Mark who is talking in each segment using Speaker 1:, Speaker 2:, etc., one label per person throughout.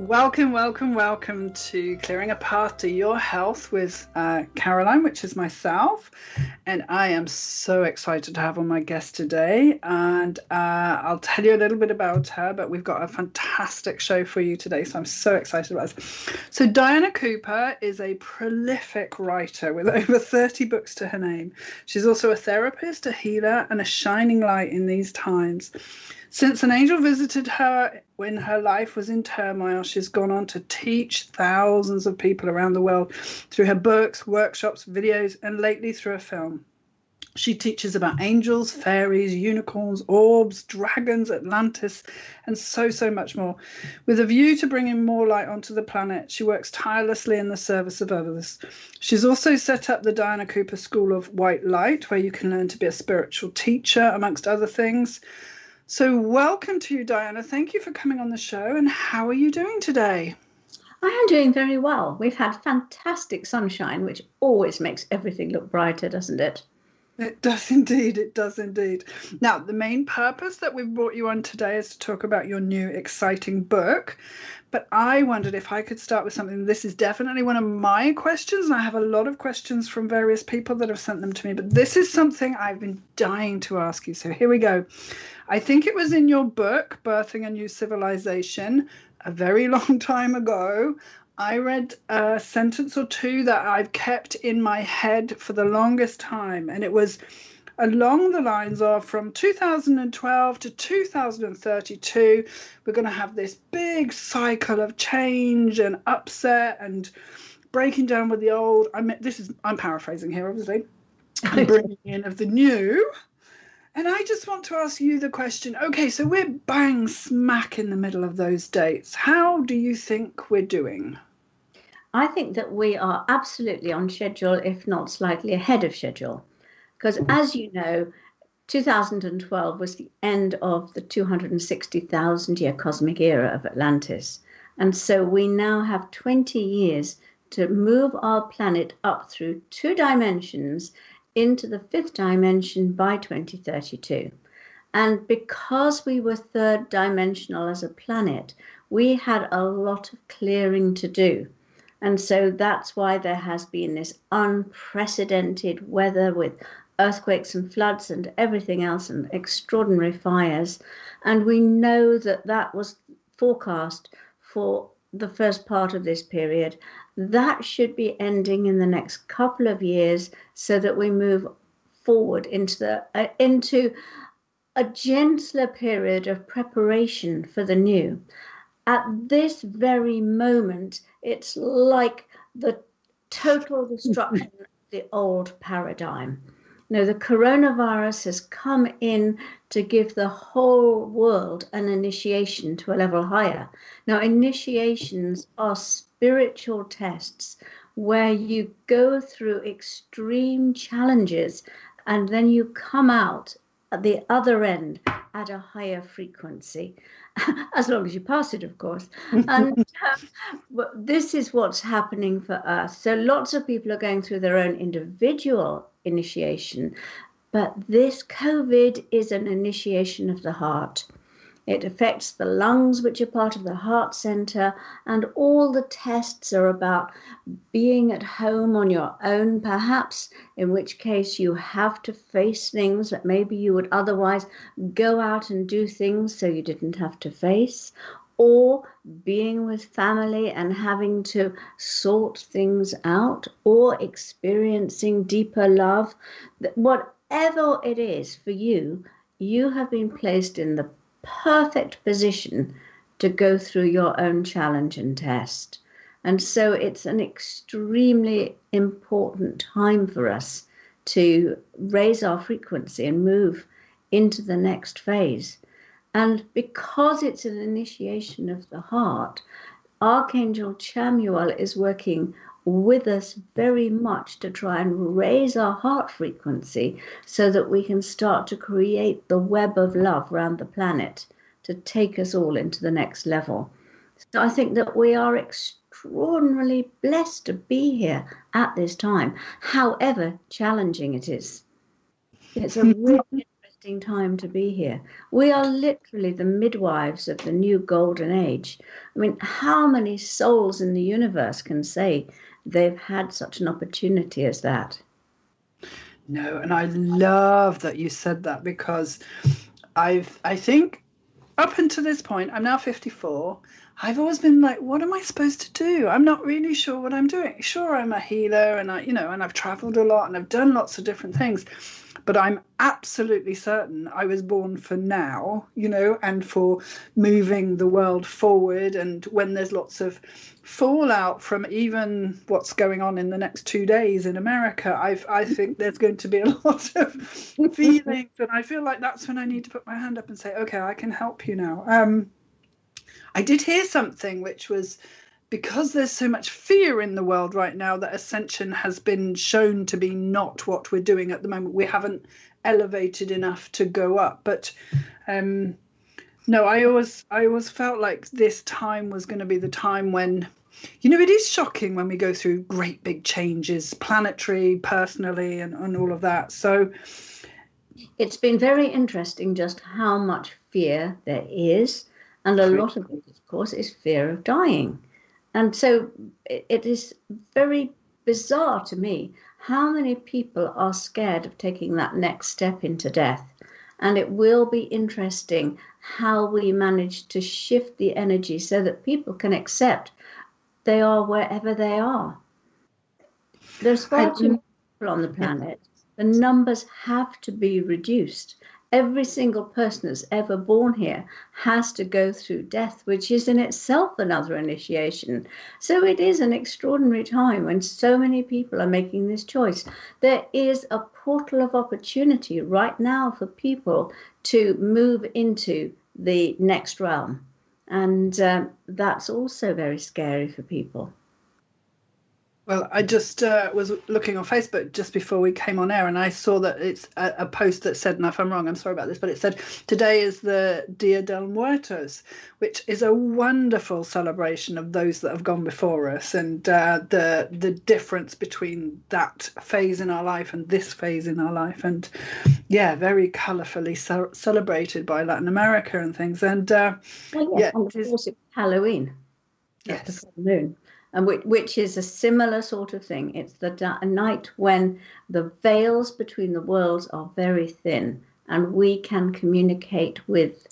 Speaker 1: Welcome, welcome, welcome to Clearing a Path to Your Health with Caroline, which is myself. And I am so excited to have on my guest today. And I'll tell you a little bit about her, but we've got a fantastic show for you today. So I'm so excited about this. So Diana Cooper is a prolific writer with over 30 books to her name. She's also a therapist, a healer, and a shining light in these times. Since an angel visited her when her life was in turmoil, she's gone on to teach thousands of people around the world through her books, workshops, videos, and lately through a film. She teaches about angels, fairies, unicorns, orbs, dragons, Atlantis, and so much more. With a view to bringing more light onto the planet, she works tirelessly in the service of others. She's also set up the Diana Cooper School of White Light, where you can learn to be a spiritual teacher, amongst other things. So welcome to you, Diana. Thank you for coming on the show. And how are you doing today?
Speaker 2: I am doing very well. We've had fantastic sunshine, which always makes everything look brighter, doesn't it?
Speaker 1: It does indeed. It does indeed. Now, the main purpose that we've brought you on today is to talk about your new exciting book. But I wondered if I could start with something. This is definitely one of my questions, and I have a lot of questions from various people that have sent them to me. But this is something I've been dying to ask you. So here we go. I think it was in your book, Birthing a New Civilization, a very long time ago. I read a sentence or two that I've kept in my head for the longest time. And it was along the lines of from 2012 to 2032, we're going to have this big cycle of change and upset and breaking down with the old. I'm paraphrasing here, obviously, and bringing in of the new. And I just want to ask you the question, okay, so we're bang smack in the middle of those dates. How do you think we're doing?
Speaker 2: I think that we are absolutely on schedule, if not slightly ahead of schedule. Because as you know, 2012 was the end of the 260,000-year cosmic era of Atlantis. And so we now have 20 years to move our planet up through 2 dimensions into the 5th dimension by 2032. And because we were 3rd dimensional as a planet, we had a lot of clearing to do. And so that's why there has been this unprecedented weather with earthquakes and floods and everything else and extraordinary fires. And we know that that was forecast for the first part of this period. That should be ending in the next couple of years so that we move forward into a gentler period of preparation for the new. At this very moment, it's like the total destruction of the old paradigm. The coronavirus has come in to give the whole world an initiation to a level higher. Now, initiations are spiritual tests where you go through extreme challenges and then you come out at the other end at a higher frequency, as long as you pass it, of course. And this is what's happening for us. So lots of people are going through their own individual initiation, but this COVID is an initiation of the heart. It affects the lungs, which are part of the heart center, and all the tests are about being at home on your own, perhaps, in which case you have to face things that maybe you would otherwise go out and do things so you didn't have to face, or being with family and having to sort things out, or experiencing deeper love. Whatever it is for you, you have been placed in the perfect position to go through your own challenge and test. And so it's an extremely important time for us to raise our frequency and move into the next phase. And because it's an initiation of the heart, Archangel Chamuel is working with us very much to try and raise our heart frequency so that we can start to create the web of love around the planet to take us all into the next level. So I think that we are extraordinarily blessed to be here at this time, however challenging it is. It's a really interesting interesting time to be here. We are literally the midwives of the new golden age. I mean, how many souls in the universe can say they've had such an opportunity as that?
Speaker 1: No, and I love that you said that, because I think up until this point, I'm now 54. I've always been like, what am I supposed to do? I'm not really sure what I'm doing. Sure, I'm a healer, and and I've traveled a lot and I've done lots of different things, but I'm absolutely certain I was born for now, and for moving the world forward. And when there's lots of fallout from even what's going on in the next 2 days in America, I think there's going to be a lot of feelings, and I feel like that's when I need to put my hand up and say, okay, I can help you now. I did hear something which was, because there's so much fear in the world right now, that ascension has been shown to be not what we're doing at the moment. We haven't elevated enough to go up. But no, I always felt like this time was going to be the time when, it is shocking when we go through great big changes, planetary, personally, and all of that. So
Speaker 2: it's been very interesting just how much fear there is. And a lot of it, of course, is fear of dying. And so it is very bizarre to me how many people are scared of taking that next step into death. And it will be interesting how we manage to shift the energy so that people can accept they are wherever they are. There's far too many people on the planet. The numbers have to be reduced. Every single person that's ever born here has to go through death, which is in itself another initiation. So it is an extraordinary time when so many people are making this choice. There is a portal of opportunity right now for people to move into the next realm. And that's also very scary for people.
Speaker 1: Well, I just was looking on Facebook just before we came on air, and I saw that it's a post that said, and if I'm wrong, I'm sorry about this, but it said, today is the Dia de Muertos, which is a wonderful celebration of those that have gone before us, and the difference between that phase in our life and this phase in our life. And yeah, very colourfully celebrated by Latin America and things. And
Speaker 2: and of course it's Halloween.
Speaker 1: Yes.
Speaker 2: The full moon. And which is a similar sort of thing. It's the night when the veils between the worlds are very thin, and we can communicate with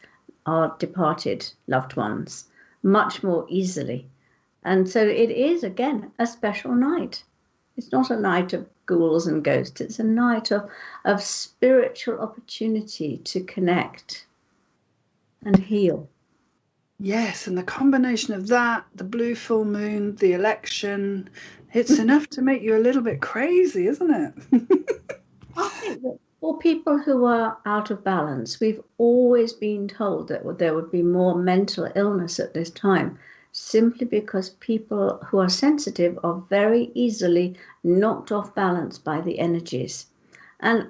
Speaker 2: our departed loved ones much more easily. And so it is, again, a special night. It's not a night of ghouls and ghosts. It's a night of spiritual opportunity to connect and heal.
Speaker 1: Yes, and the combination of that, the blue full moon, the election, it's enough to make you a little bit crazy, isn't it?
Speaker 2: I think that for people who are out of balance, we've always been told that there would be more mental illness at this time, simply because people who are sensitive are very easily knocked off balance by the energies. And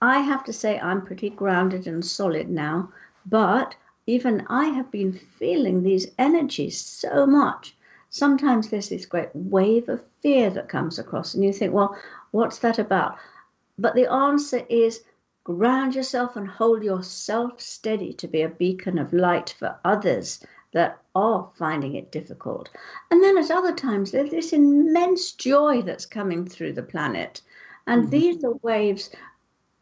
Speaker 2: I have to say I'm pretty grounded and solid now, but even I have been feeling these energies so much. Sometimes there's this great wave of fear that comes across, and you think, well, what's that about? But the answer is ground yourself and hold yourself steady to be a beacon of light for others that are finding it difficult. And then at other times, there's this immense joy that's coming through the planet. And these are waves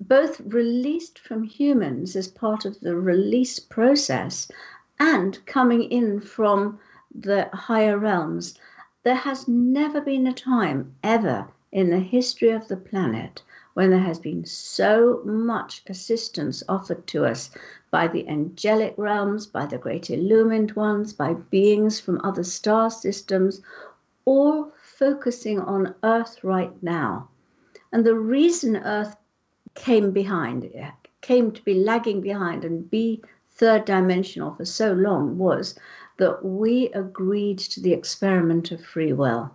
Speaker 2: both released from humans as part of the release process and coming in from the higher realms. There has never been a time ever in the history of the planet when there has been so much assistance offered to us by the angelic realms, by the great illumined ones, by beings from other star systems, all focusing on Earth right now. And the reason Earth came to be lagging behind and be third dimensional for so long was that we agreed to the experiment of free will.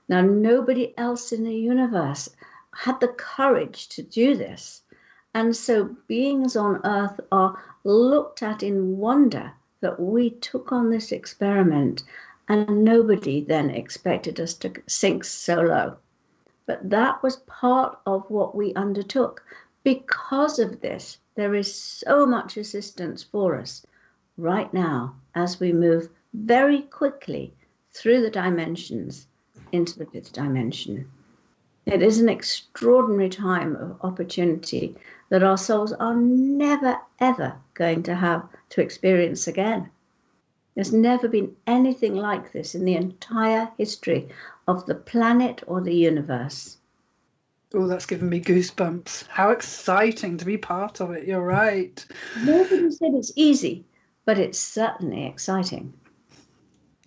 Speaker 2: Now, nobody else in the universe had the courage to do this. And so beings on Earth are looked at in wonder that we took on this experiment, and nobody then expected us to sink so low. But that was part of what we undertook. Because of this, there is so much assistance for us right now as we move very quickly through the dimensions into the fifth dimension. It is an extraordinary time of opportunity that our souls are never, ever going to have to experience again. There's never been anything like this in the entire history of the planet or the universe.
Speaker 1: Oh, that's given me goosebumps. How exciting to be part of it. You're right.
Speaker 2: Nobody said it's easy, but it's certainly exciting.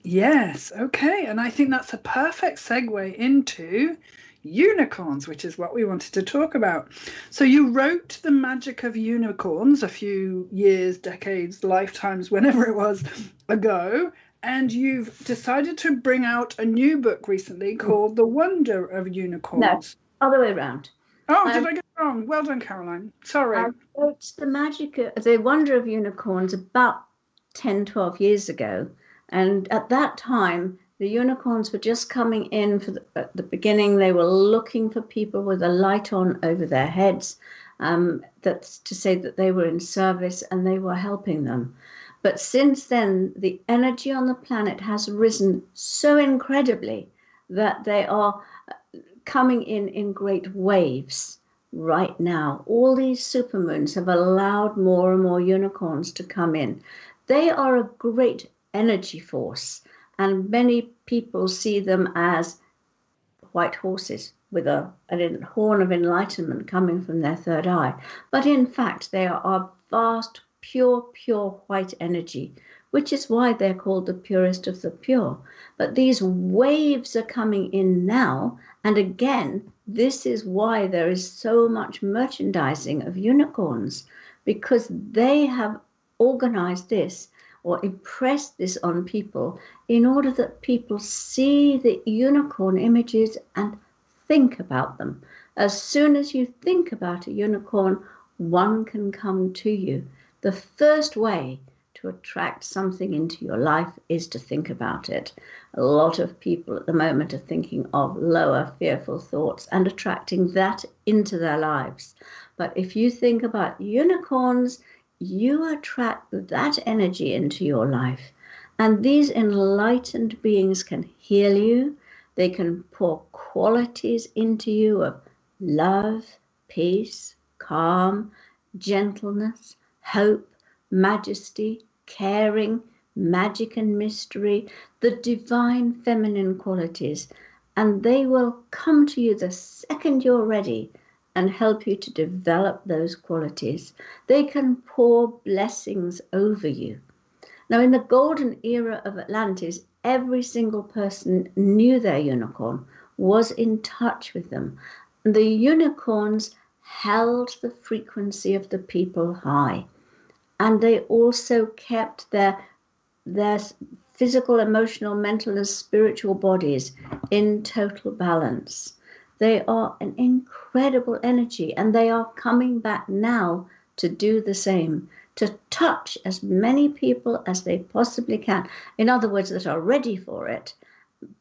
Speaker 1: Yes, okay. And I think that's a perfect segue into unicorns, which is what we wanted to talk about. So you wrote The Magic of Unicorns a few years, decades, lifetimes, whenever it was ago. And you've decided to bring out a new book recently called The Wonder of Unicorns.
Speaker 2: No, other way around.
Speaker 1: Oh, did I get it wrong? Well done, Caroline. Sorry.
Speaker 2: I wrote The Wonder of Unicorns about 10, 12 years ago. And at that time, the unicorns were just coming in at the beginning. They were looking for people with a light on over their heads. That's to say that they were in service and they were helping them. But since then, the energy on the planet has risen so incredibly that they are coming in great waves right now. All these supermoons have allowed more and more unicorns to come in. They are a great energy force, and many people see them as white horses with a horn of enlightenment coming from their third eye. But in fact, they are vast, pure white energy, which is why they're called the purest of the pure. But these waves are coming in now, and again, this is why there is so much merchandising of unicorns, because they have organized this or impressed this on people in order that people see the unicorn images and think about them. As soon as you think about a unicorn, one can come to you. The first way to attract something into your life is to think about it. A lot of people at the moment are thinking of lower, fearful thoughts and attracting that into their lives. But if you think about unicorns, you attract that energy into your life. And these enlightened beings can heal you. They can pour qualities into you of love, peace, calm, gentleness, hope, majesty, caring, magic and mystery, the divine feminine qualities. And they will come to you the second you're ready and help you to develop those qualities. They can pour blessings over you. Now, in the golden era of Atlantis, every single person knew their unicorn, was in touch with them. The unicorns held the frequency of the people high, and they also kept their physical, emotional, mental, and spiritual bodies in total balance. They are an incredible energy, and they are coming back now to do the same, to touch as many people as they possibly can. In other words, that are ready for it,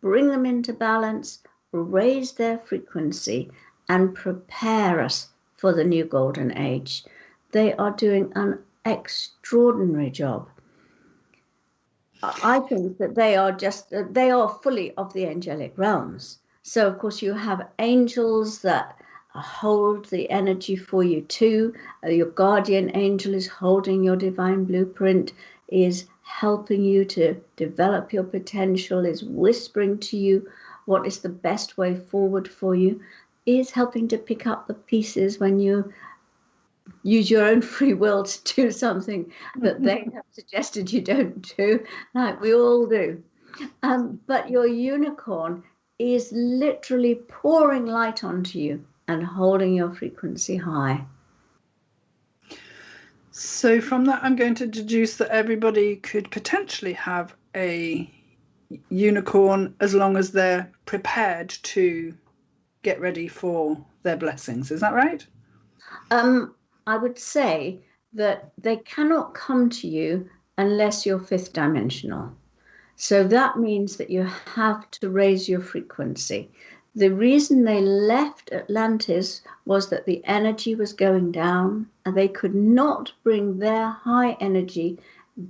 Speaker 2: bring them into balance, raise their frequency, and prepare us for the new golden age. They are doing an extraordinary job. I think that they are fully of the angelic realms. So, of course, you have angels that hold the energy for you too. Your guardian angel is holding your divine blueprint, is helping you to develop your potential, is whispering to you what is the best way forward for you, is helping to pick up the pieces when you use your own free will to do something that they have suggested you don't do, like we all do. But your unicorn is literally pouring light onto you and holding your frequency high.
Speaker 1: So from that, I'm going to deduce that everybody could potentially have a unicorn as long as they're prepared to get ready for their blessings. Is that right?
Speaker 2: I would say that they cannot come to you unless you're fifth dimensional. So that means that you have to raise your frequency. The reason they left Atlantis was that the energy was going down and they could not bring their high energy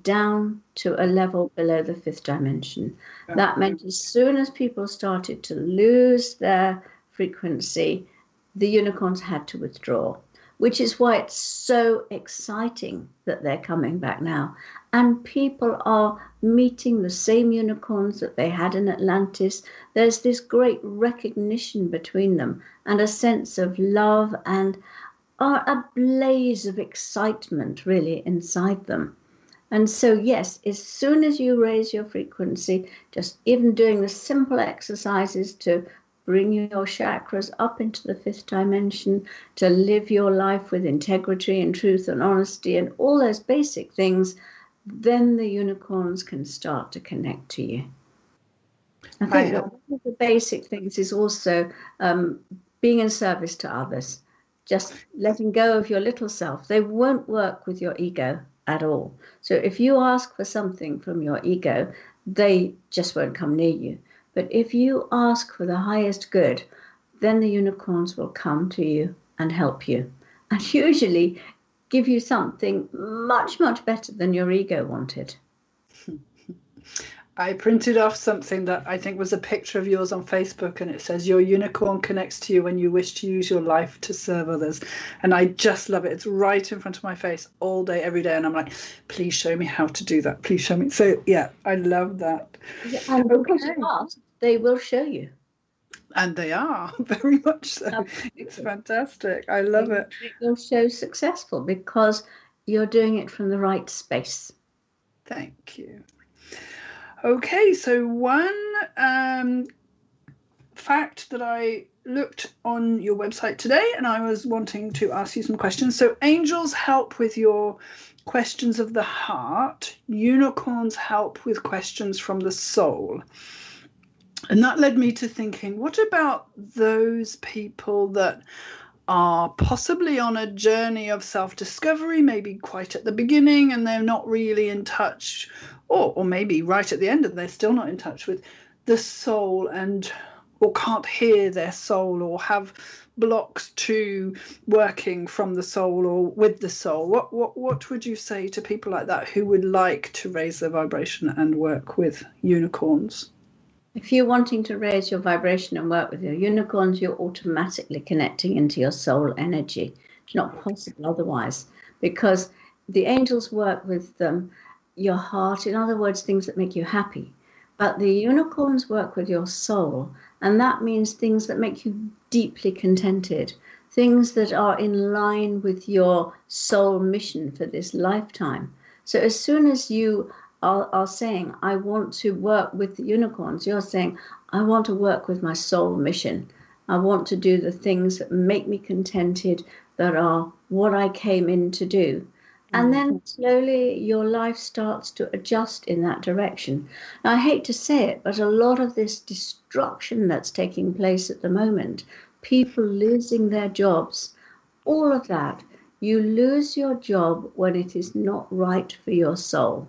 Speaker 2: down to a level below the fifth dimension. That meant as soon as people started to lose their frequency, the unicorns had to withdraw, which is why it's so exciting that they're coming back now. And people are meeting the same unicorns that they had in Atlantis. There's this great recognition between them and a sense of love and a blaze of excitement really inside them. And so, yes, as soon as you raise your frequency, just even doing the simple exercises to bring your chakras up into the fifth dimension, to live your life with integrity and truth and honesty and all those basic things, then the unicorns can start to connect to you. I think that one of the basic things is also being in service to others, just letting go of your little self. They won't work with your ego at all. So if you ask for something from your ego, they just won't come near you. But if you ask for the highest good, then the unicorns will come to you and help you, and usually give you something much, much better than your ego wanted.
Speaker 1: I printed off something that I think was a picture of yours on Facebook, and it says your unicorn connects to you when you wish to use your life to serve others. And I just love it. It's right in front of my face all day, every day. And I'm like, please show me how to do that. Please show me. So, yeah, I love that.
Speaker 2: Yeah, and because you ask, they will show you.
Speaker 1: And they are, very much so. Absolutely. It's fantastic. I love it.
Speaker 2: It will show successful because you're doing it from the right space.
Speaker 1: Thank you. Okay, so one fact that I looked on your website today, and I was wanting to ask you some questions. So angels help with your questions of the heart. Unicorns help with questions from the soul. And that led me to thinking, what about those people that are possibly on a journey of self-discovery, maybe quite at the beginning, and they're not really in touch, or maybe right at the end and they're still not in touch with the soul, and or can't hear their soul, or have blocks to working from the soul or with the soul? What would you say to people like that who would like to raise their vibration and work with unicorns?
Speaker 2: If you're wanting to raise your vibration and work with your unicorns, you're automatically connecting into your soul energy. It's not possible otherwise, because the angels work with your heart, in other words, things that make you happy. But the unicorns work with your soul, and that means things that make you deeply contented, things that are in line with your soul mission for this lifetime. So as soon as you are saying, I want to work with the unicorns, you're saying, I want to work with my soul mission. I want to do the things that make me contented, that are what I came in to do. And then slowly your life starts to adjust in that direction. Now, I hate to say it, but a lot of this destruction that's taking place at the moment, people losing their jobs, all of that, you lose your job when it is not right for your soul.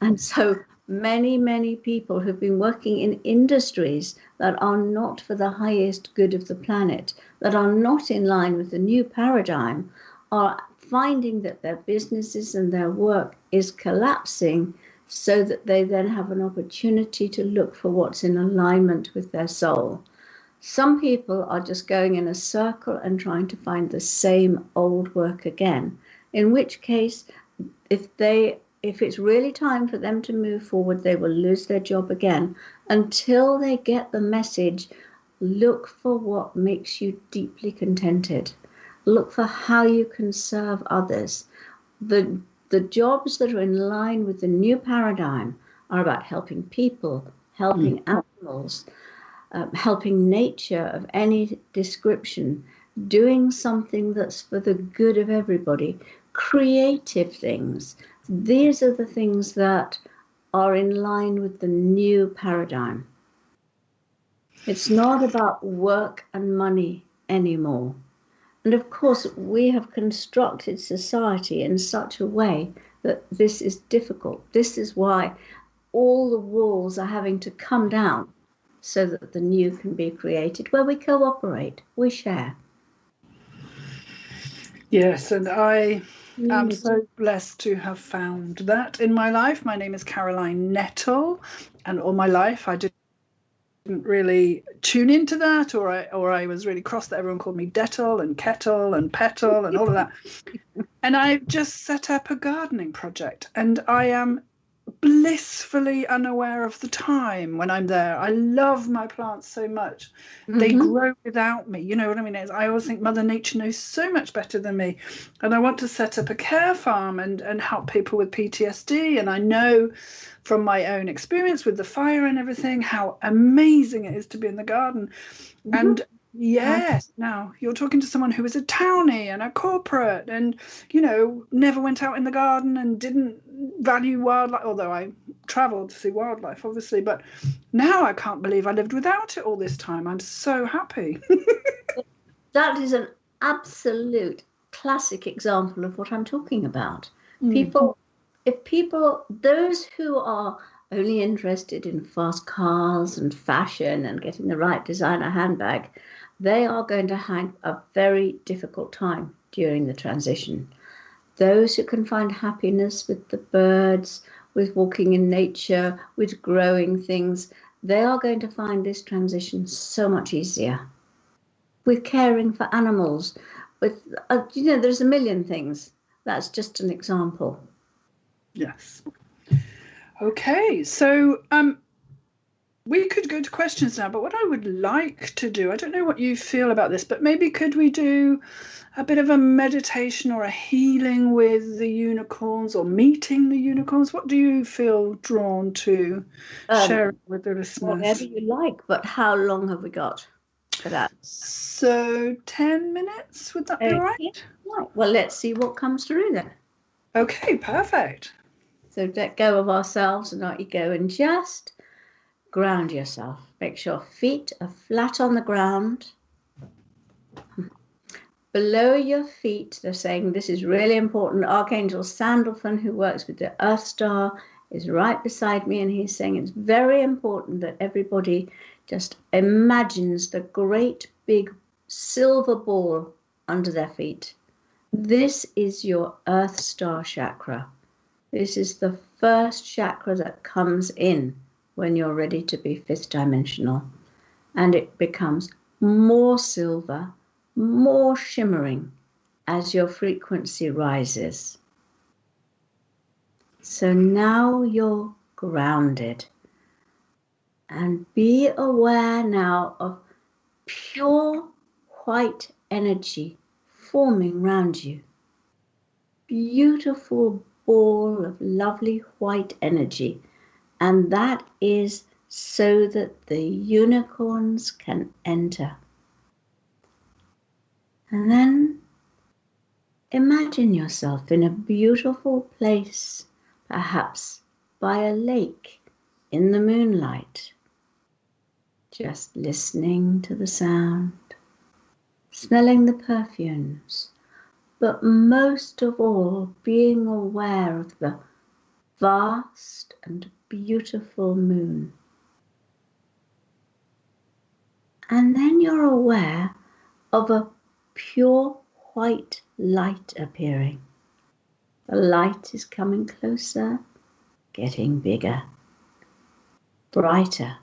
Speaker 2: And so many, many people who've been working in industries that are not for the highest good of the planet, that are not in line with the new paradigm, are finding that their businesses and their work is collapsing, so that they then have an opportunity to look for what's in alignment with their soul. Some people are just going in a circle and trying to find the same old work again, in which case, if it's really time for them to move forward, they will lose their job again until they get the message. Look for what makes you deeply contented. Look for how you can serve others. The jobs that are in line with the new paradigm are about helping people, helping animals, helping nature of any description, doing something that's for the good of everybody, creative things. These are the things that are in line with the new paradigm. It's not about work and money anymore. And of course, we have constructed society in such a way that this is difficult. This is why all the walls are having to come down so that the new can be created, where we cooperate, we share.
Speaker 1: Yes, and I am so blessed to have found that in my life. My name is Caroline Nettle, and all my life I didn't really tune into that, or I was really cross that everyone called me Dettle and Kettle and Petal and all of that. And I just set up a gardening project, and I am blissfully unaware of the time when I'm there. I love my plants so much. They grow without me. You know what I mean? I always think Mother Nature knows so much better than me. And I want to set up a care farm and help people with PTSD. And I know from my own experience with the fire and everything how amazing it is to be in the garden. And yes, now you're talking to someone who is a townie and a corporate and, never went out in the garden and didn't value wildlife, although I traveled to see wildlife, obviously. But now I can't believe I lived without it all this time. I'm so happy.
Speaker 2: That is an absolute classic example of what I'm talking about. Those who are only interested in fast cars and fashion and getting the right designer handbag, they are going to have a very difficult time during the transition. Those who can find happiness with the birds, with walking in nature, with growing things, they are going to find this transition so much easier. With caring for animals, with, there's a million things. That's just an example.
Speaker 1: Yes. Okay, so we could go to questions now, but what I would like to do, I don't know what you feel about this, but maybe could we do a bit of a meditation or a healing with the unicorns or meeting the unicorns? What do you feel drawn to share with the listeners?
Speaker 2: Whatever you like, but how long have we got for that?
Speaker 1: So 10 minutes, would that be all right?
Speaker 2: Right. Well, let's see what comes through then.
Speaker 1: Okay, perfect.
Speaker 2: So let go of ourselves and our ego and just ground yourself. Make sure feet are flat on the ground. Below your feet, they're saying this is really important. Archangel Sandalphon, who works with the Earth Star, is right beside me, and he's saying it's very important that everybody just imagines the great big silver ball under their feet. This is your Earth Star chakra. This is the first chakra that comes in when you're ready to be fifth dimensional. And it becomes more silver, more shimmering as your frequency rises. So now you're grounded. And be aware now of pure white energy forming around you. Beautiful ball of lovely white energy. And that is so that the unicorns can enter. And then imagine yourself in a beautiful place, perhaps by a lake in the moonlight, just listening to the sound, smelling the perfumes, but most of all being aware of the vast and beautiful moon. And then you're aware of a pure white light appearing. The light is coming closer, getting bigger, brighter,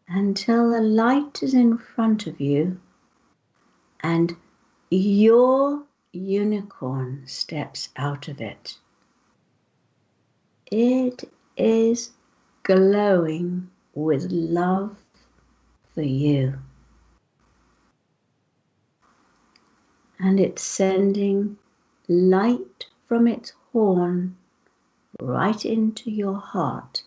Speaker 2: until the light is in front of you and your unicorn steps out of it. It is glowing with love for you. And it's sending light from its horn right into your heart.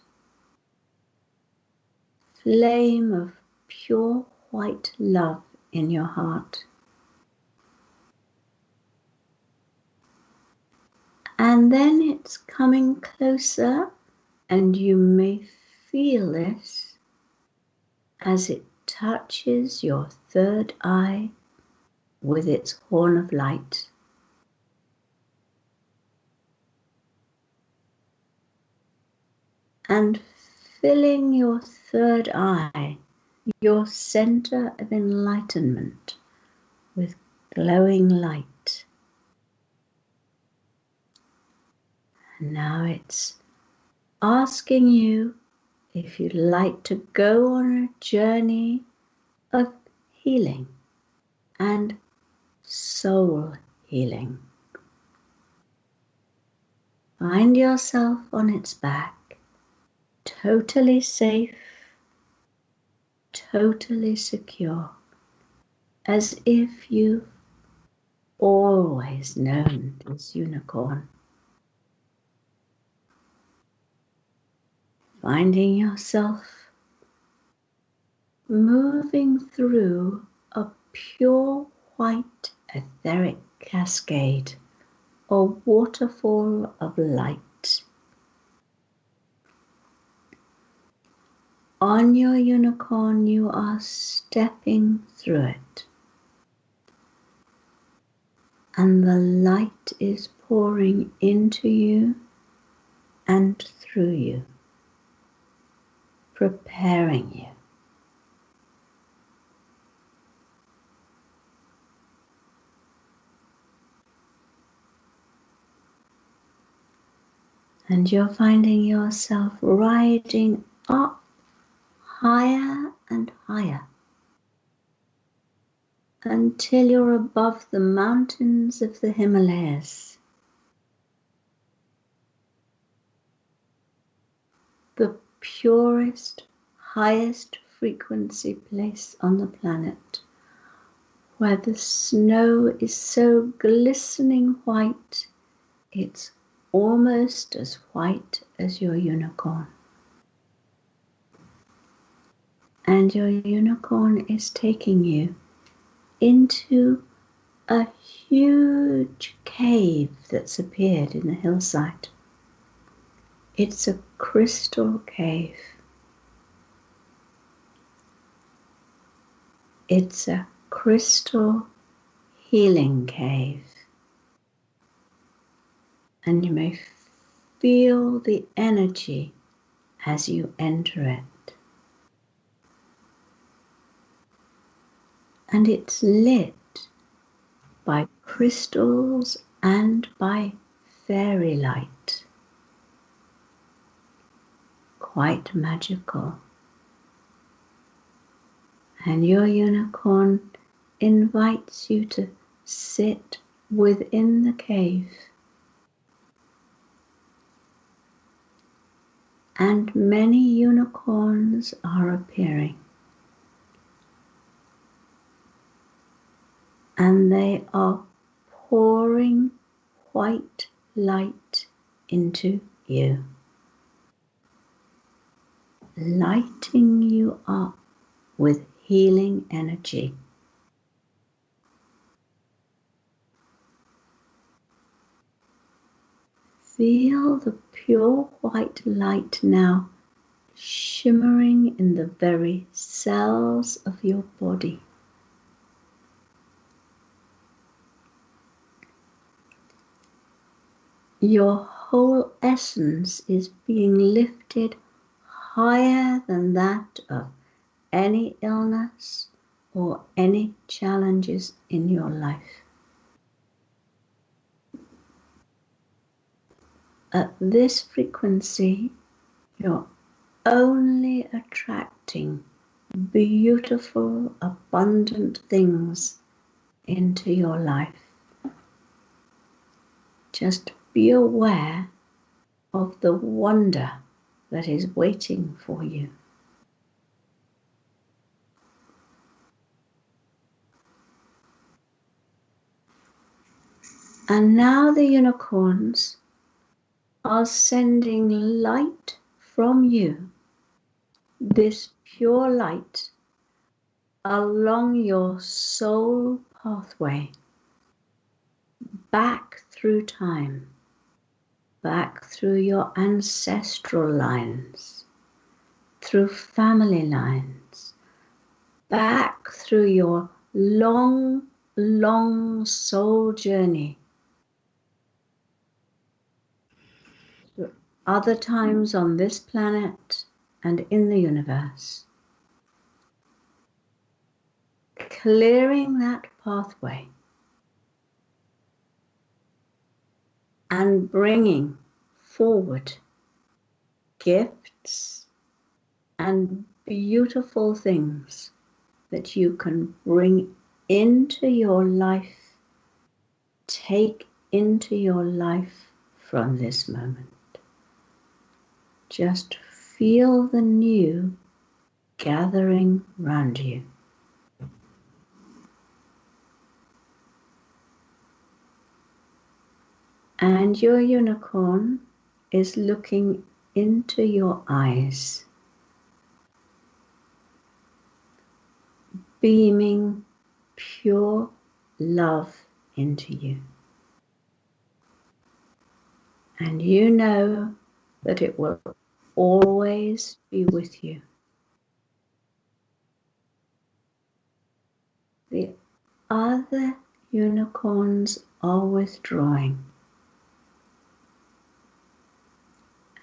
Speaker 2: Flame of pure white love in your heart. And then it's coming closer, and you may feel this as it touches your third eye with its horn of light. And filling your third eye, your center of enlightenment, with glowing light. And now it's asking you if you'd like to go on a journey of healing and soul healing. Find yourself on its back, totally safe, totally secure, as if you've always known this unicorn. Finding yourself moving through a pure white etheric cascade, a waterfall of light. On your unicorn, you are stepping through it, and the light is pouring into you and through you, preparing you. And you're finding yourself riding up higher and higher until you're above the mountains of the Himalayas, the purest, highest frequency place on the planet, where the snow is so glistening white, it's almost as white as your unicorn. And your unicorn is taking you into a huge cave that's appeared in the hillside. It's a crystal cave. It's a crystal healing cave. And you may feel the energy as you enter it. And it's lit by crystals and by fairy light. Quite magical. And your unicorn invites you to sit within the cave. And many unicorns are appearing. And they are pouring white light into you, lighting you up with healing energy. Feel the pure white light now shimmering in the very cells of your body. Your whole essence is being lifted higher than that of any illness or any challenges in your life. At this frequency, you're only attracting beautiful, abundant things into your life. Just be aware of the wonder that is waiting for you. And now the unicorns are sending light from you, this pure light, along your soul pathway, back through time, back through your ancestral lines, through family lines, back through your long, long soul journey. Other times on this planet, and in the universe, clearing that pathway and bringing forward gifts and beautiful things that you can bring into your life, take into your life from this moment. Just feel the new gathering round you. And your unicorn is looking into your eyes, beaming pure love into you. And you know that it will always be with you. The other unicorns are withdrawing.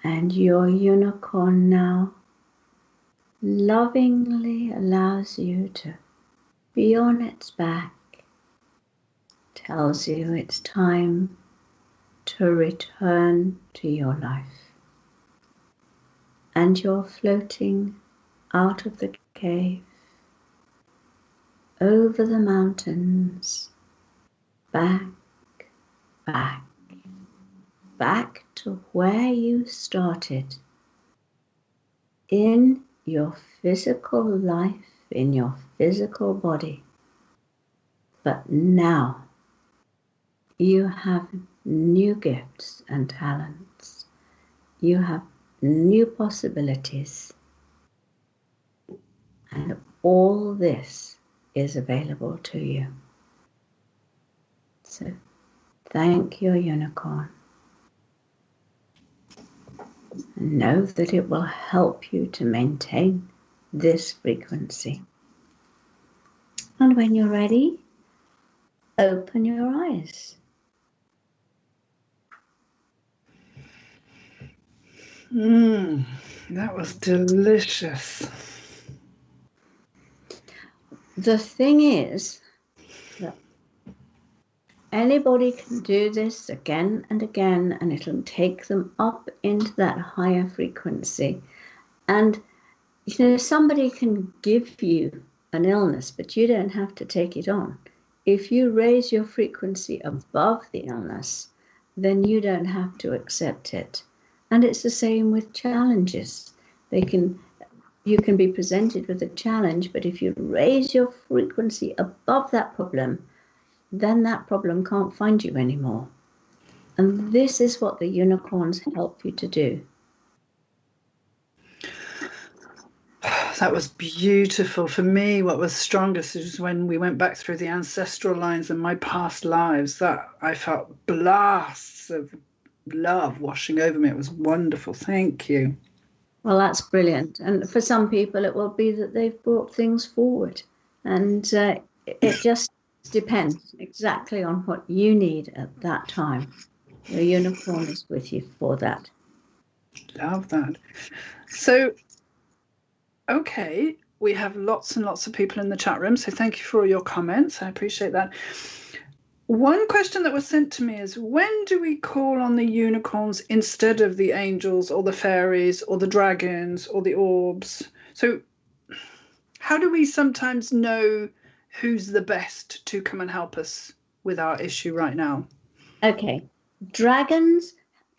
Speaker 2: And your unicorn now lovingly allows you to be on its back, tells you it's time to return to your life. And you're floating out of the cave, over the mountains, back to where you started, in your physical life, in your physical body. But now you have new gifts and talents. You have new possibilities. And all this is available to you. So thank your unicorn. And know that it will help you to maintain this frequency. And when you're ready, open your eyes.
Speaker 1: That was delicious.
Speaker 2: The thing is that anybody can do this again and again, and it'll take them up into that higher frequency. And, somebody can give you an illness, but you don't have to take it on. If you raise your frequency above the illness, then you don't have to accept it. And it's the same with challenges. You can be presented with a challenge, but if you raise your frequency above that problem, then that problem can't find you anymore. And this is what the unicorns help you to do.
Speaker 1: That was beautiful. For me, what was strongest is when we went back through the ancestral lines and my past lives, that I felt blasts of love washing over me. It was wonderful. Thank you.
Speaker 2: Well, that's brilliant. And for some people, it will be that they've brought things forward. And it just depends exactly on what you need at that time. Your unicorn is with you for that.
Speaker 1: Love that. So, okay, we have lots and lots of people in the chat room. So thank you for all your comments. I appreciate that. One question that was sent to me is, when do we call on the unicorns instead of the angels or the fairies or the dragons or the orbs? So how do we sometimes know who's the best to come and help us with our issue right now?
Speaker 2: Okay. Dragons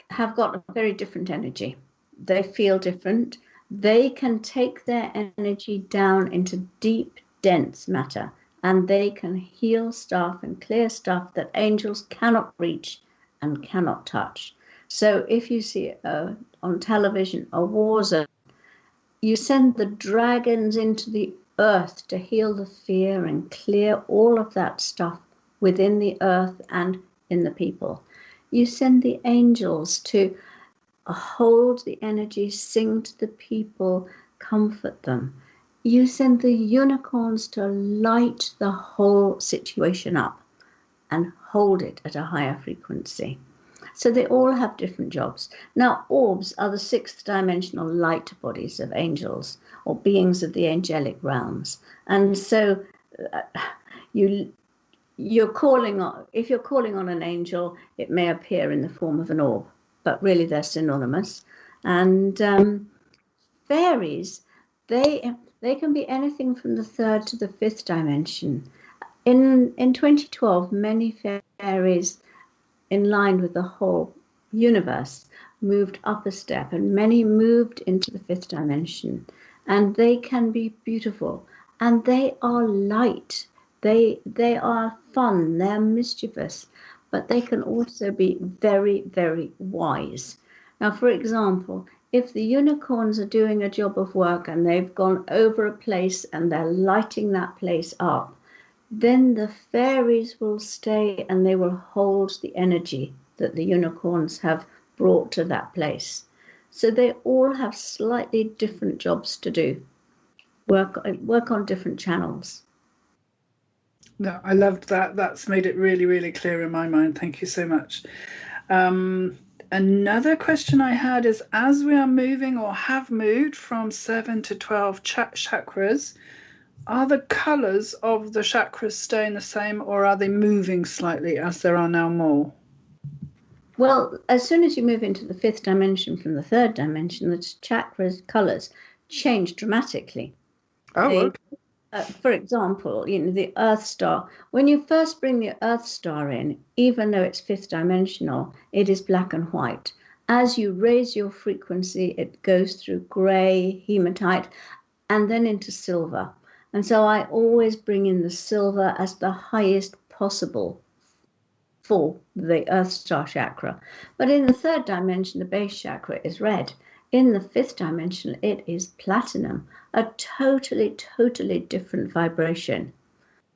Speaker 2: have got a very different energy. They feel different. They can take their energy down into deep, dense matter. And they can heal stuff and clear stuff that angels cannot reach and cannot touch. So if you see on television a war zone, you send the dragons into the earth to heal the fear and clear all of that stuff within the earth and in the people. You send the angels to hold the energy, sing to the people, comfort them. You send the unicorns to light the whole situation up and hold it at a higher frequency. So they all have different jobs. Now, orbs are the sixth dimensional light bodies of angels or beings of the angelic realms. And so you're calling on, if you're calling on an angel, it may appear in the form of an orb, but really they're synonymous. And fairies, they can be anything from the third to the fifth dimension. In 2012, many fairies in line with the whole universe moved up a step, and many moved into the fifth dimension, and they can be beautiful, and they are light, they are fun, they're mischievous, but they can also be very, very wise. Now, for example, if the unicorns are doing a job of work and they've gone over a place and they're lighting that place up, then the fairies will stay and they will hold the energy that the unicorns have brought to that place. So they all have slightly different jobs to do, work on different channels.
Speaker 1: No, I loved that. That's made it really, really clear in my mind. Thank you so much. Another question I had is, as we are moving or have moved from 7 to 12 chakras, are the colours of the chakras staying the same, or are they moving slightly as there are now more?
Speaker 2: Well, as soon as you move into the fifth dimension from the third dimension, the chakras' colours change dramatically.
Speaker 1: Okay.
Speaker 2: For example, the Earth star, when you first bring the Earth star in, even though it's fifth dimensional, it is black and white. As you raise your frequency, it goes through grey, hematite, and then into silver. And so I always bring in the silver as the highest possible for the Earth Star chakra. But in the third dimension, the base chakra is red. In the fifth dimension, it is platinum, a totally, totally different vibration.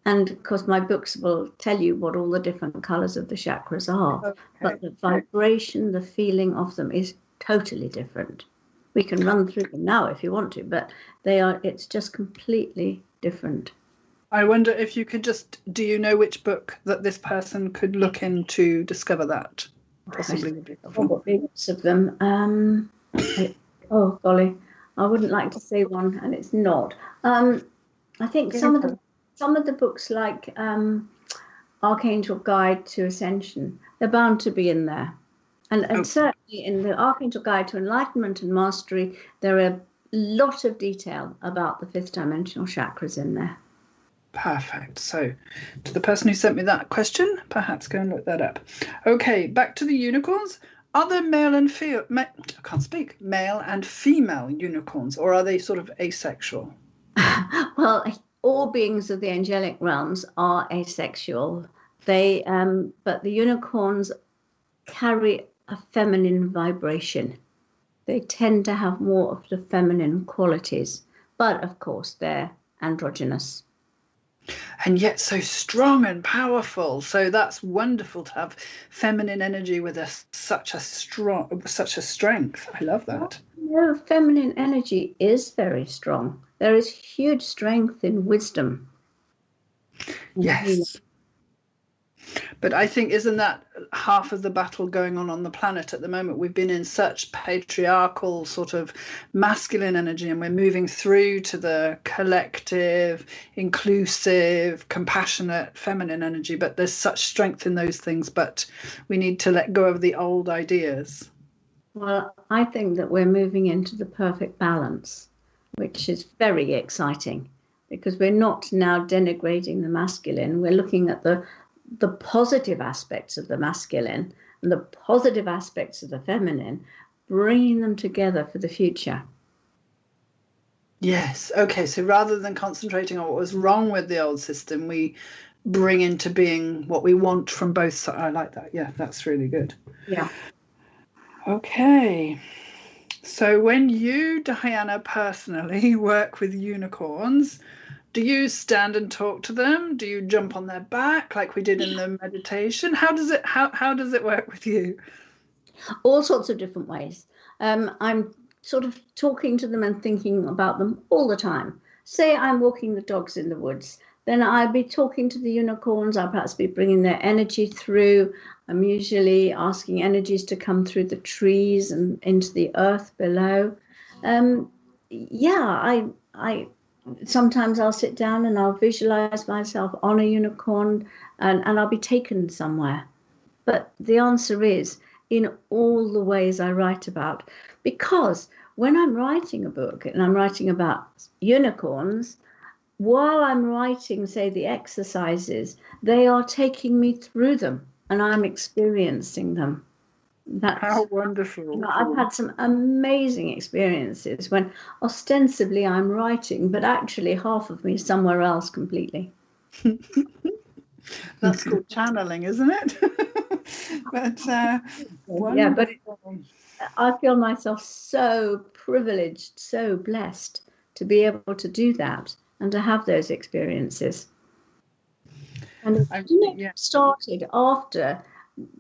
Speaker 2: And of course, my books will tell you what all the different colors of the chakras are. Okay. But the vibration, the feeling of them is totally different. We can run through them now if you want to, but it's just completely different.
Speaker 1: I wonder if you could do you know which book that this person could look in to discover that? Possibly would be helpful.
Speaker 2: I've got lots of them. Oh, golly, I wouldn't like to say one, and it's not. I think some of the books like Archangel Guide to Ascension, they're bound to be in there. And certainly in the Archangel Guide to Enlightenment and Mastery, there are a lot of detail about the fifth dimensional chakras in there.
Speaker 1: Perfect. So to the person who sent me that question, perhaps go and look that up. Okay, back to the unicorns. Are there male and female unicorns, or are they sort of asexual?
Speaker 2: Well, all beings of the angelic realms are asexual. But the unicorns carry a feminine vibration. They tend to have more of the feminine qualities, but of course they're androgynous.
Speaker 1: And yet so strong and powerful. So that's wonderful to have feminine energy with such a strength. I love that.
Speaker 2: No, feminine energy is very strong. There is huge strength in wisdom.
Speaker 1: Yes. But I think, isn't that half of the battle going on the planet at the moment? We've been in such patriarchal sort of masculine energy, and we're moving through to the collective, inclusive, compassionate, feminine energy. But there's such strength in those things, but we need to let go of the old ideas.
Speaker 2: Well, I think that we're moving into the perfect balance, which is very exciting, because we're not now denigrating the masculine. We're looking at the positive aspects of the masculine and the positive aspects of the feminine, bringing them together for the future.
Speaker 1: Yes. Okay. So rather than concentrating on what was wrong with the old system, we bring into being what we want from both sides. I like that. Yeah, that's really good.
Speaker 2: Yeah.
Speaker 1: Okay. So when you, Diana, personally work with unicorns, do you stand and talk to them? Do you jump on their back like we did in the meditation? How does it work with you?
Speaker 2: All sorts of different ways. I'm sort of talking to them and thinking about them all the time. Say I'm walking the dogs in the woods. then I'll be talking to the unicorns. I'll perhaps be bringing their energy through. I'm usually asking energies to come through the trees and into the earth below. Yeah, I sometimes I'll sit down and I'll visualize myself on a unicorn, and I'll be taken somewhere. But the answer is in all the ways I write about, because when I'm writing a book and I'm writing about unicorns, while I'm writing, say, the exercises, they are taking me through them and I'm experiencing them.
Speaker 1: How wonderful.
Speaker 2: I've had some amazing experiences when ostensibly I'm writing, but actually half of me is somewhere else completely.
Speaker 1: That's called channeling, isn't it? But
Speaker 2: yeah, but I feel myself so privileged, so blessed to be able to do that and to have those experiences. And it started after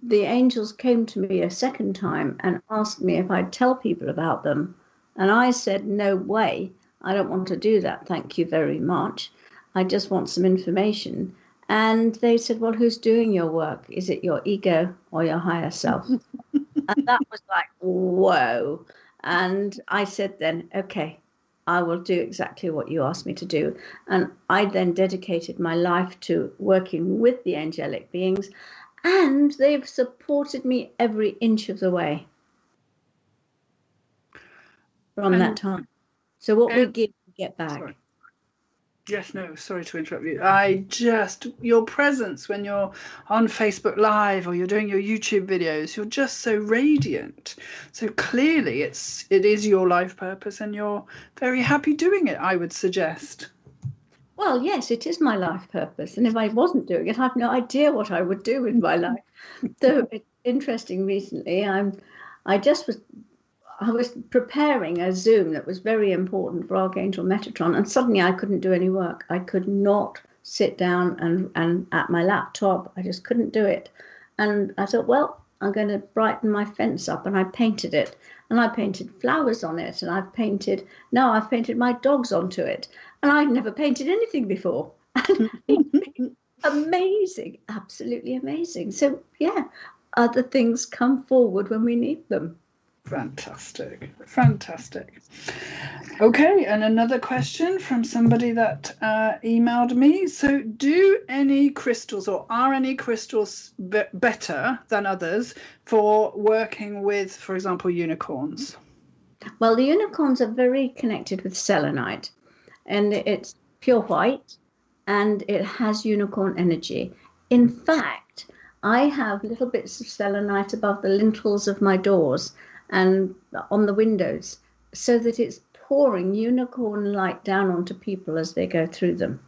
Speaker 2: the angels came to me a second time and asked me if I'd tell people about them. And I said, no way. I don't want to do that. Thank you very much. I just want some information. And they said, well, who's doing your work? Is it your ego or your higher self? And that was like, whoa. And I said then, okay, I will do exactly what you asked me to do. And I then dedicated my life to working with the angelic beings, and they've supported me every inch of the way from that time. So what we give, we get back.
Speaker 1: Sorry. Yes, no, sorry to interrupt you. Your presence when you're on Facebook Live or you're doing your YouTube videos, you're just so radiant. So clearly it is your life purpose and you're very happy doing it, I would suggest.
Speaker 2: Well, yes, it is my life purpose. And if I wasn't doing it, I have no idea what I would do with my life. So it's interesting recently. I was preparing a Zoom that was very important for Archangel Metatron, and suddenly I couldn't do any work. I could not sit down and at my laptop. I just couldn't do it. And I thought, well, I'm going to brighten my fence up, and I painted it. And I painted flowers on it, and I've painted my dogs onto it. And I'd never painted anything before. Amazing, absolutely amazing. So, yeah, other things come forward when we need them.
Speaker 1: Fantastic. Okay, and another question from somebody that emailed me. So do any crystals, or are any crystals better than others for working with, for example, unicorns?
Speaker 2: Well, the unicorns are very connected with selenite, and it's pure white, and it has unicorn energy. In fact, I have little bits of selenite above the lintels of my doors and on the windows, so that it's pouring unicorn light down onto people as they go through them.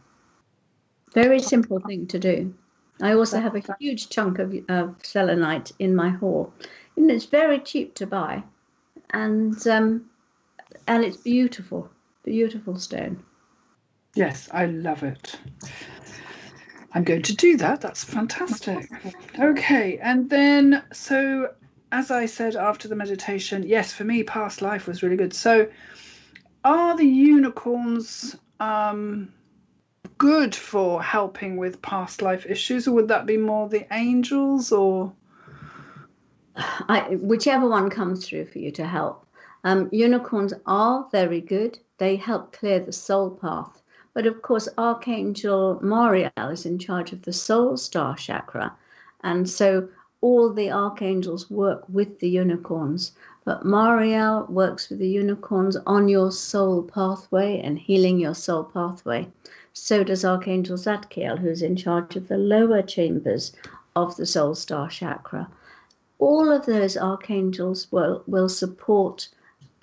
Speaker 2: Very simple thing to do. I also have a huge chunk of selenite in my hall, and it's very cheap to buy, and it's beautiful stone.
Speaker 1: Yes, I love it. I'm going to do that. That's fantastic. Okay, and then so as I said after the meditation, yes, for me, past life was really good. So are the unicorns good for helping with past life issues, or would that be more the angels, or?
Speaker 2: Whichever one comes through for you to help. Unicorns are very good. They help clear the soul path. But of course, Archangel Mariel is in charge of the soul star chakra. And so all the archangels work with the unicorns. But Mariel works with the unicorns on your soul pathway and healing your soul pathway. So does Archangel Zadkiel, who's in charge of the lower chambers of the soul star chakra. All of those archangels will support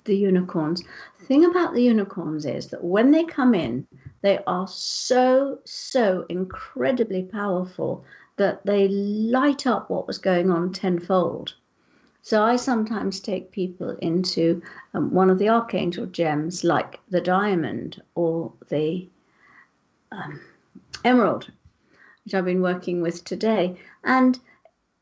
Speaker 2: the unicorns. The thing about the unicorns is that when they come in, they are so incredibly powerful that they light up what was going on tenfold. So I sometimes take people into one of the archangel gems, like the diamond or the emerald, which I've been working with today. And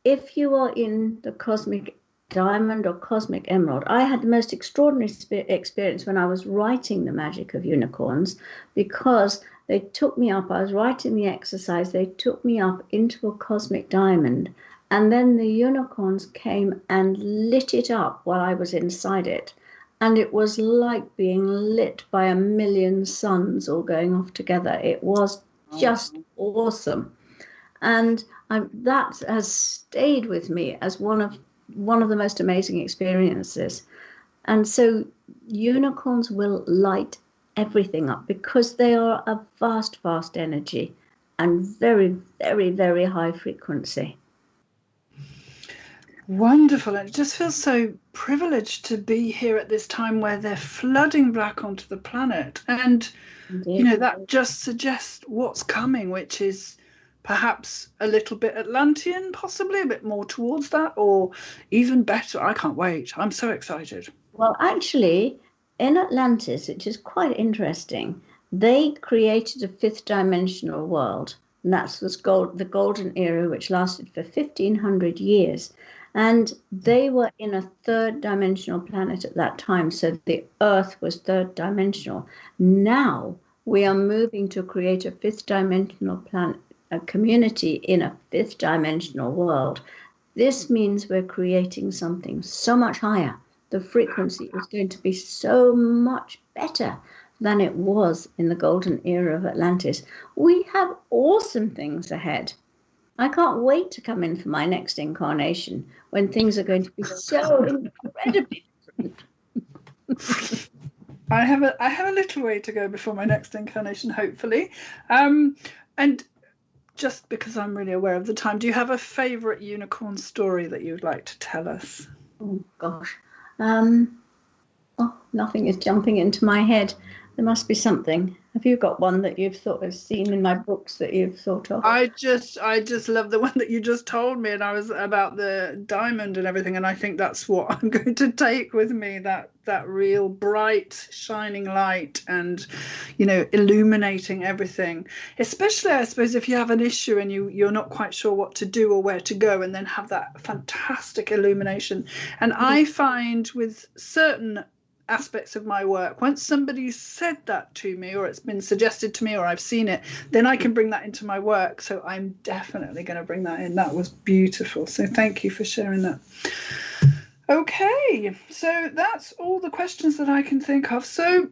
Speaker 2: if you are in the cosmic diamond or cosmic emerald, I had the most extraordinary experience when I was writing The Magic of Unicorns, because they took me up. I was writing the exercise. They took me up into a cosmic diamond. And then the unicorns came and lit it up while I was inside it. And it was like being lit by a million suns all going off together. It was just awesome. And that has stayed with me as one of the most amazing experiences. And so unicorns will light everything up because they are a vast, vast energy and very, very, very high frequency.
Speaker 1: Wonderful. It just feels so privileged to be here at this time where they're flooding back onto the planet. And,
Speaker 2: Indeed.
Speaker 1: That just suggests what's coming, which is perhaps a little bit Atlantean, possibly a bit more towards that, or even better. I can't wait. I'm so excited.
Speaker 2: Well, actually, in Atlantis, which is quite interesting, they created a fifth dimensional world. And that's the golden era, which lasted for 1,500 years. And they were in a third dimensional planet at that time. So the Earth was third dimensional. Now we are moving to create a fifth dimensional planet, a community in a fifth dimensional world. This means we're creating something so much higher. The frequency is going to be so much better than it was in the golden era of Atlantis. We have awesome things ahead. I can't wait to come in for my next incarnation when things are going to be so incredibly different.
Speaker 1: I have a little way to go before my next incarnation, hopefully. And just because I'm really aware of the time, do you have a favourite unicorn story that you'd like to tell us?
Speaker 2: Oh, gosh. Nothing is jumping into my head. There must be something. Have you got one that you've seen in my books that you've thought of?
Speaker 1: I just love the one that you just told me, and I was about the diamond and everything, and I think that's what I'm going to take with me, that real bright shining light and illuminating everything, especially I suppose if you have an issue and you're not quite sure what to do or where to go, and then have that fantastic illumination. And I find with certain aspects of my work, once somebody said that to me, or it's been suggested to me, or I've seen it, then I can bring that into my work. So I'm definitely going to bring that in. That was beautiful. So thank you for sharing that. Okay, so that's all the questions that I can think of. So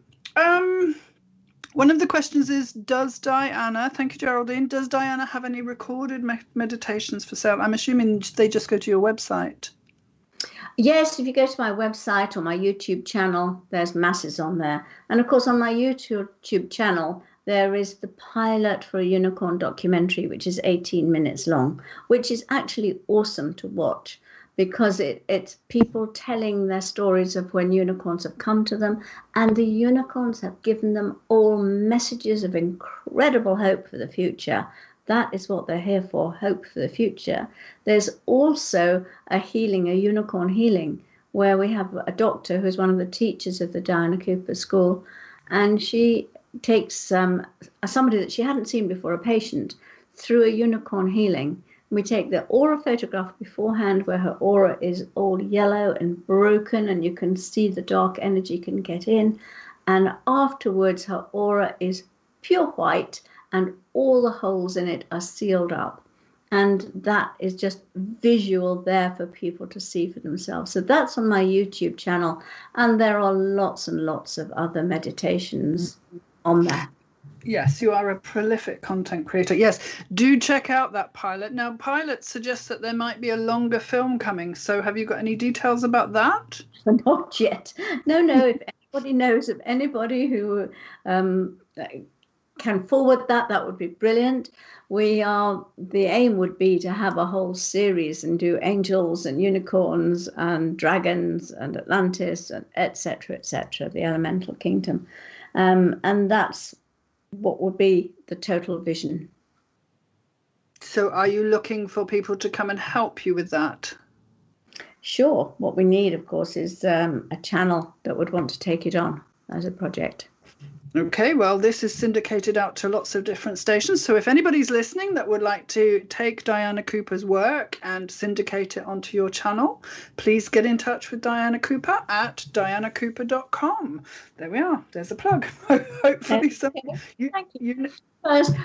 Speaker 1: one of the questions is, thank you, Geraldine, does Diana have any recorded meditations for sale? I'm assuming they just go to your website.
Speaker 2: Yes, if you go to my website or my YouTube channel, there's masses on there. And of course, on my YouTube channel, there is the pilot for a unicorn documentary, which is 18 minutes long, which is actually awesome to watch because it's people telling their stories of when unicorns have come to them. And the unicorns have given them all messages of incredible hope for the future. That is what they're here for, hope for the future. There's also a unicorn healing, where we have a doctor who's one of the teachers of the Diana Cooper School, and she takes somebody that she hadn't seen before, a patient, through a unicorn healing. We take the aura photograph beforehand, where her aura is all yellow and broken, and you can see the dark energy can get in. And afterwards, her aura is pure white, and all the holes in it are sealed up. And that is just visual there for people to see for themselves. So that's on my YouTube channel. And there are lots and lots of other meditations on there.
Speaker 1: Yes, you are a prolific content creator. Yes, do check out that pilot. Now, pilot suggests that there might be a longer film coming. So have you got any details about that?
Speaker 2: Not yet. No. If anybody knows of anybody who can forward that would be brilliant. The aim would be to have a whole series and do angels and unicorns and dragons and Atlantis and etc., the elemental kingdom. And that's what would be the total vision.
Speaker 1: So are you looking for people to come and help you with that?
Speaker 2: Sure. What we need, of course, is a channel that would want to take it on as a project.
Speaker 1: Okay, well, this is syndicated out to lots of different stations. So if anybody's listening that would like to take Diana Cooper's work and syndicate it onto your channel, please get in touch with Diana Cooper at dianacooper.com. There we are. There's a plug. Hopefully,
Speaker 2: Thank you. First,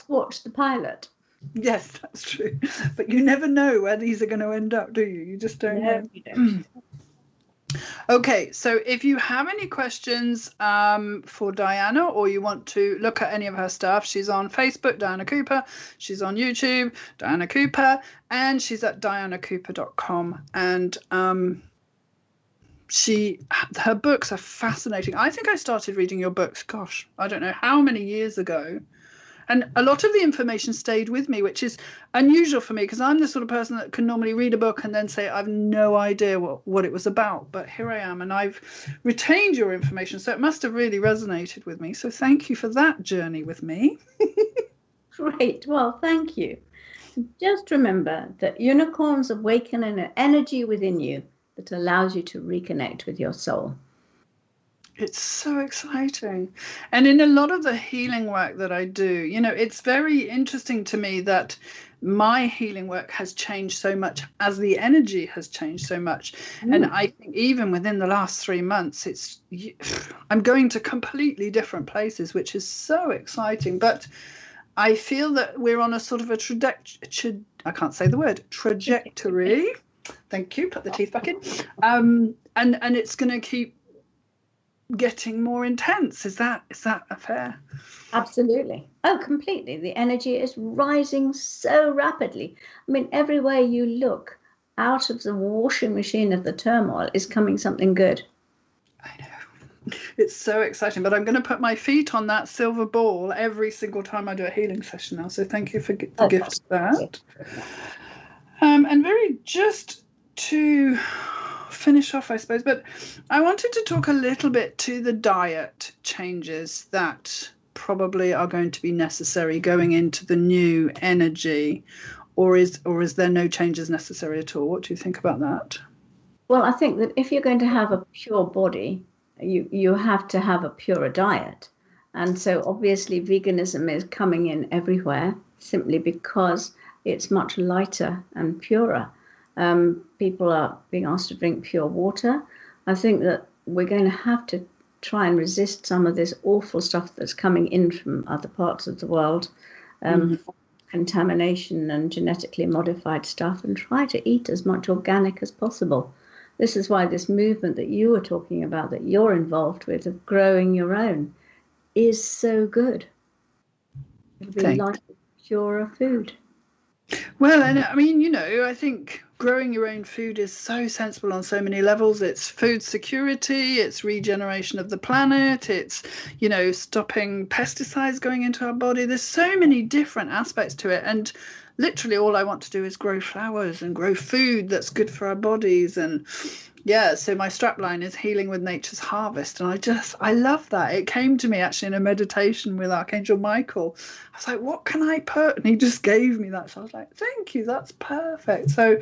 Speaker 2: watch the pilot.
Speaker 1: Yes, that's true. But you never know where these are going to end up, do you? You just don't know.
Speaker 2: You don't.
Speaker 1: Okay, so if you have any questions for Diana, or you want to look at any of her stuff, she's on Facebook, Diana Cooper. She's on YouTube, Diana Cooper, and she's at dianacooper.com. And her books are fascinating. I think I started reading your books, gosh, I don't know how many years ago. And a lot of the information stayed with me, which is unusual for me, because I'm the sort of person that can normally read a book and then say, I've no idea what it was about. But here I am, and I've retained your information. So it must have really resonated with me. So thank you for that journey with me.
Speaker 2: Great. Well, thank you. Just remember that unicorns awaken an energy within you that allows you to reconnect with your soul.
Speaker 1: It's so exciting. And in a lot of the healing work that I do, it's very interesting to me that my healing work has changed so much as the energy has changed so much. And I think even within the last 3 months, I'm going to completely different places, which is so exciting. But I feel that we're on a sort of a I can't say the word, trajectory. Thank you. Put the teeth back in. And it's going to keep getting more intense. Is that a fair?
Speaker 2: Absolutely. Oh, completely. The energy is rising so rapidly. I mean, everywhere you look, out of the washing machine of the turmoil is coming something good.
Speaker 1: I know. It's so exciting. But I'm going to put my feet on that silver ball every single time I do a healing session now. So thank you for the gift of that. And just to finish off, I suppose, but I wanted to talk a little bit to the diet changes that probably are going to be necessary going into the new energy, or is there no changes necessary at all? What do you think about that?
Speaker 2: Well, I think that if you're going to have a pure body, you have to have a purer diet. And so obviously veganism is coming in everywhere simply because it's much lighter and purer. People are being asked to drink pure water. I think that we're going to have to try and resist some of this awful stuff that's coming in from other parts of the world, contamination and genetically modified stuff, and try to eat as much organic as possible. This is why this movement that you were talking about, that you're involved with, of growing your own, is so good. It'll be like purer food.
Speaker 1: Well, and I mean, I think growing your own food is so sensible on so many levels. It's food security, it's regeneration of the planet, it's, stopping pesticides going into our body. There's so many different aspects to it. And literally all I want to do is grow flowers and grow food that's good for our bodies. And yeah, so my strapline is healing with nature's harvest. And I love that. It came to me actually in a meditation with Archangel Michael. I was like, what can I put? And he just gave me that. So I was like, thank you. That's perfect. So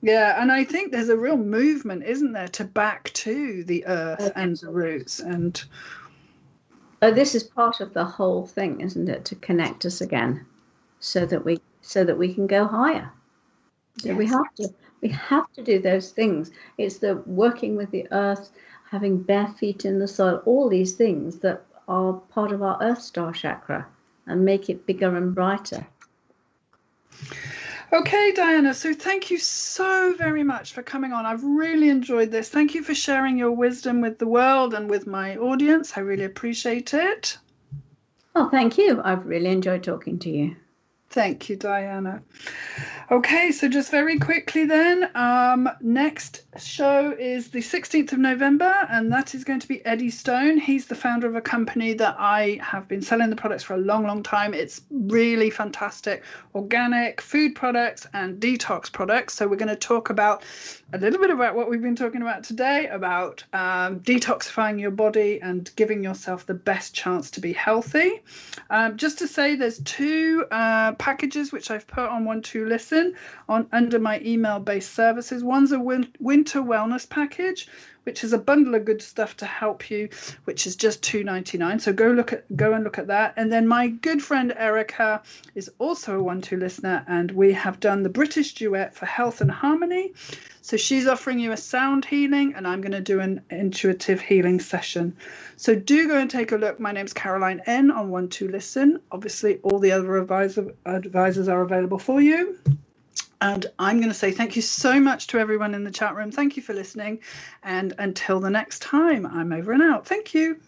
Speaker 1: yeah, and I think there's a real movement, isn't there, to back to the earth and the roots. And
Speaker 2: this is part of the whole thing, isn't it? To connect us again so that we can go higher. So yes. We have to do those things. It's the working with the earth, having bare feet in the soil, all these things that are part of our Earth Star chakra and make it bigger and brighter.
Speaker 1: Okay, Diana, so thank you so very much for coming on. I've really enjoyed this. Thank you for sharing your wisdom with the world and with my audience. I really appreciate it.
Speaker 2: Oh, thank you. I've really enjoyed talking to you.
Speaker 1: Thank you, Diana. Okay, so just very quickly then, next show is the 16th of November, and that is going to be Eddie Stone. He's the founder of a company that I have been selling the products for a long, long time. It's really fantastic organic food products and detox products. So we're going to talk about a little bit about what we've been talking about today, about detoxifying your body and giving yourself the best chance to be healthy. Just to say, there's 2 packages which I've put on One to Listen on under my email-based services. One's a winter wellness package, which is a bundle of good stuff to help you, which is just $2.99. So go and look at that. And then my good friend Erica is also a 1-2 listener, and we have done the British duet for health and harmony. So she's offering you a sound healing, and I'm going to do an intuitive healing session. So do go and take a look. My name's Caroline N on 1-2 Listen. Obviously, all the other advisors are available for you. And I'm going to say thank you so much to everyone in the chat room. Thank you for listening. And until the next time, I'm over and out. Thank you.